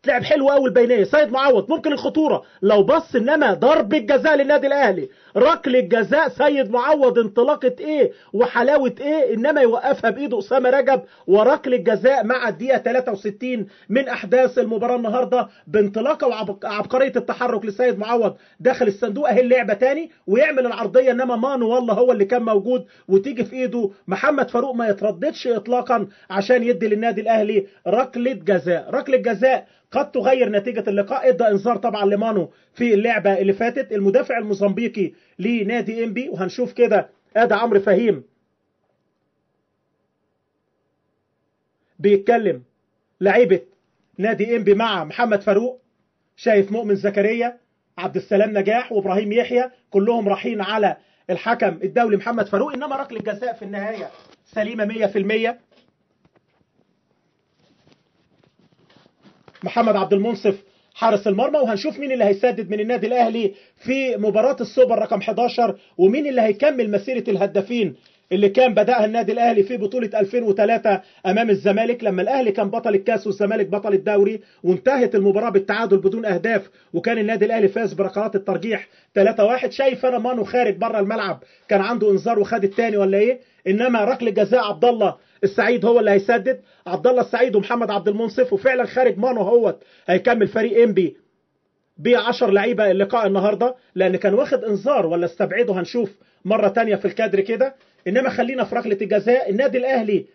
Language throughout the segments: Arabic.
لعب حلو قوي البينيه. سيد معوض ممكن الخطوره لو بص، انما ضربه جزاء للنادي الاهلي، ركله جزاء سيد معوض، انطلاقه ايه وحلاوه ايه، انما يوقفها بايده اسامه رجب، وركله جزاء مع الدقيقه 63 من احداث المباراه النهارده، بانطلاقه وعبقريه التحرك لسيد معوض داخل الصندوق. اهي اللعبه تاني ويعمل العرضيه، انما مانو والله هو اللي كان موجود، وتيجي في ايده محمد فاروق ما يترددش اطلاقا عشان يدي للنادي الاهلي ركله جزاء. ركله جزاء قد تغير نتيجة اللقاء. ادى انذار طبعا لمانو في اللعبة اللي فاتت، المدافع الموزمبيقي لنادي انبي. وهنشوف كده ادى عمرو فهيم بيتكلم لعيبة نادي انبي مع محمد فاروق. شايف مؤمن زكريا، عبد السلام نجاح، وابراهيم يحيى، كلهم رايحين على الحكم الدولي محمد فاروق، انما ركله جزاء في النهاية سليمة 100%. محمد عبد المنصف حارس المرمى. وهنشوف مين اللي هيسدد من النادي الاهلي في مباراة السوبر رقم 11، ومين اللي هيكمل مسيرة الهدافين اللي كان بدأها النادي الاهلي في بطولة 2003 امام الزمالك، لما الاهلي كان بطل الكاس والزمالك بطل الدوري، وانتهت المباراة بالتعادل بدون اهداف، وكان النادي الاهلي فاز بركلات الترجيح 3-1. شايف انا مانو خارج بره الملعب، كان عنده انذار وخد الثاني ولا ايه، انما ركله جزاء عبد الله السعيد هو اللي هيسدد. عبد الله السعيد ومحمد عبد المنصف، وفعلا خارج مانو هوت هيكمل فريق انبي ب10 لعيبه اللقاء النهارده، لان كان واخد انذار ولا استبعده، هنشوف مره ثانيه في الكادر كده. انما خلينا في ركله الجزاء. النادي الاهلي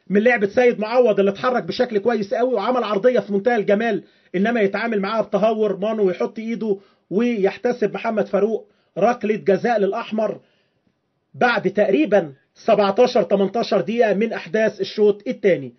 من لعبه سيد معوض اللي اتحرك بشكل كويس قوي وعمل عرضيه في منتهى الجمال، انما يتعامل معاها بتهور مانو ويحط ايده ويحتسب محمد فاروق ركله جزاء للاحمر بعد تقريبا 17-18 دقيقة من أحداث الشوط الثاني.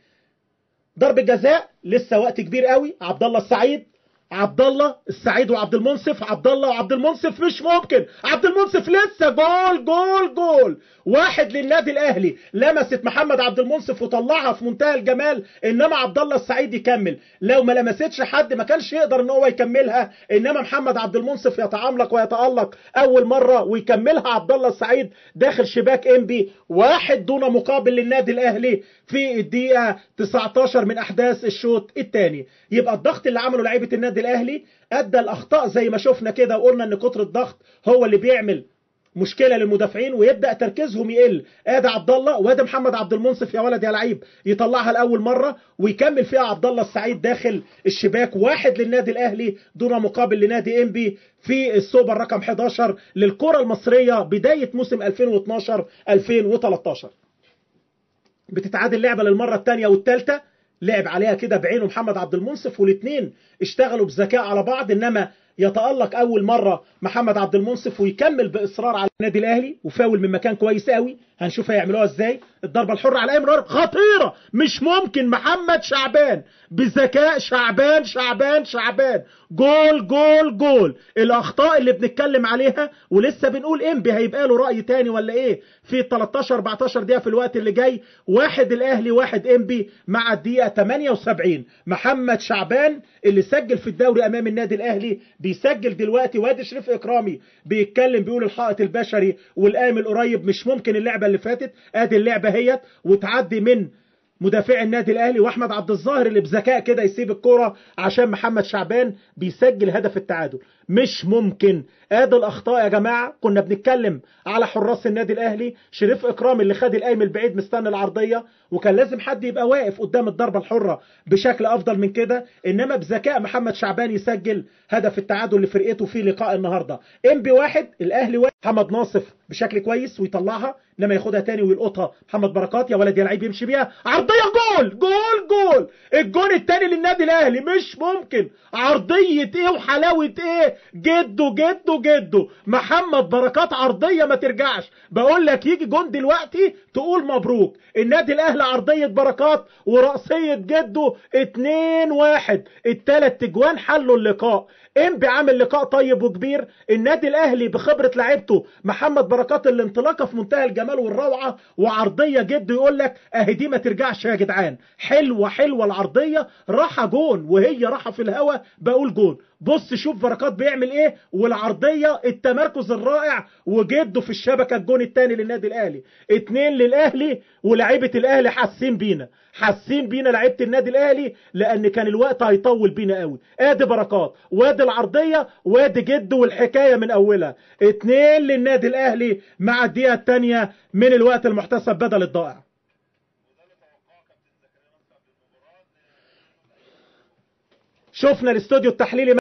ضرب جزاء لسه وقت كبير قوي. عبد الله السعيد، عبد الله السعيد وعبد المنصف، عبد الله وعبد المنصف، مش ممكن. عبد المنصف لسه جول جول جول واحد للنادي الاهلي، لمست محمد عبد المنصف وطلعها في منتهى الجمال، انما عبد الله السعيد يكمل. لو ما لمستش حد ما كانش يقدر ان هو يكملها، انما محمد عبد المنصف يتعملق ويتألق اول مره ويكملها عبد الله السعيد داخل شباك انبي، واحد دون مقابل للنادي الاهلي في الدقيقه 19 من احداث الشوط الثاني. يبقى الضغط اللي عمله لعيبه النادي الاهلي ادى الاخطاء زي ما شفنا كده، وقلنا ان كتر الضغط هو اللي بيعمل مشكله للمدافعين ويبدا تركيزهم يقل. ادي عبد الله وادي محمد عبد المنصف يا ولد يا لعيب، يطلعها لاول مره ويكمل فيها عبد الله السعيد داخل الشباك، واحد للنادي الاهلي دون مقابل لنادي انبي في السوبر رقم 11 للكره المصريه بدايه موسم 2012 2013. بتتعادل اللعبه للمره الثانيه والثالثه، لعب عليها كده بعينه محمد عبد المنصف، والاثنين اشتغلوا بذكاء على بعض، انما يتألق اول مره محمد عبد المنصف ويكمل باصرار على النادي الاهلي وفاول من مكان كويس قوي. هنشوف هيعملوها ازاي. الضربه الحره على امرار خطيره، مش ممكن. محمد شعبان بذكاء، شعبان جول جول جول. الاخطاء اللي بنتكلم عليها ولسه بنقول انبي هيبقى له راي تاني ولا ايه في 13-14 دقيقه في الوقت اللي جاي. واحد الاهلي واحد انبي مع الدقيقه 78. محمد شعبان اللي سجل في الدوري امام النادي الاهلي بيسجل دلوقتي، وادي شريف اكرامي بيتكلم بيقول الحائط البشري والقائم القريب، مش ممكن اللعبه اللي فاتت. ادي اللعبه هيت وتعدي من مدافع النادي الاهلي، واحمد عبد الظاهر اللي بذكاء كده يسيب الكرة عشان محمد شعبان بيسجل هدف التعادل. مش ممكن. ادي الاخطاء يا جماعه. كنا بنتكلم على حراس النادي الاهلي، شريف اكرام اللي خد القايم البعيد مستني العرضيه، وكان لازم حد يبقى واقف قدام الضربه الحره بشكل افضل من كده، انما بذكاء محمد شعبان يسجل هدف التعادل لفرقته في لقاء النهارده. انبي واحد الاهلي واحد. محمد ناصف بشكل كويس ويطلعها، انما ياخدها تاني ويلقطها محمد بركات، يا ولد يا لعيب يمشي بيها عرضيه جول جول جول. الجول الثاني للنادي الاهلي، مش ممكن. عرضيه ايه وحلاوه ايه، جده محمد بركات، عرضيه ما ترجعش. بقول لك يجي جون دلوقتي تقول مبروك. النادي الاهلي عرضيه بركات ورأسيه جده 2-1. الثلاث اجوان حلوا اللقاء. انبي عامل لقاء طيب وكبير. النادي الاهلي بخبره لعيبته، محمد بركات الانطلاقه في منتهى الجمال والروعه، وعرضيه جد يقول لك اهي دي ما ترجعش يا جدعان. حلوه العرضيه، راحه جون وهي راحه في الهوا، بقول جون. بص شوف بركات بيعمل ايه، والعرضيه التمركز الرائع، وجده في الشبكه الجون الثاني للنادي الاهلي. 2 للاهلي، ولاعيبه الاهلي حاسين بينا لعيبه النادي الاهلي، لان كان الوقت هيطول بينا قوي. ادي بركات، وادي العرضيه، وادي جده، والحكايه من اولها. 2 للنادي الاهلي مع الدقيقه الثانيه من الوقت المحتسب بدل الضائع. شفنا الاستوديو التحليلي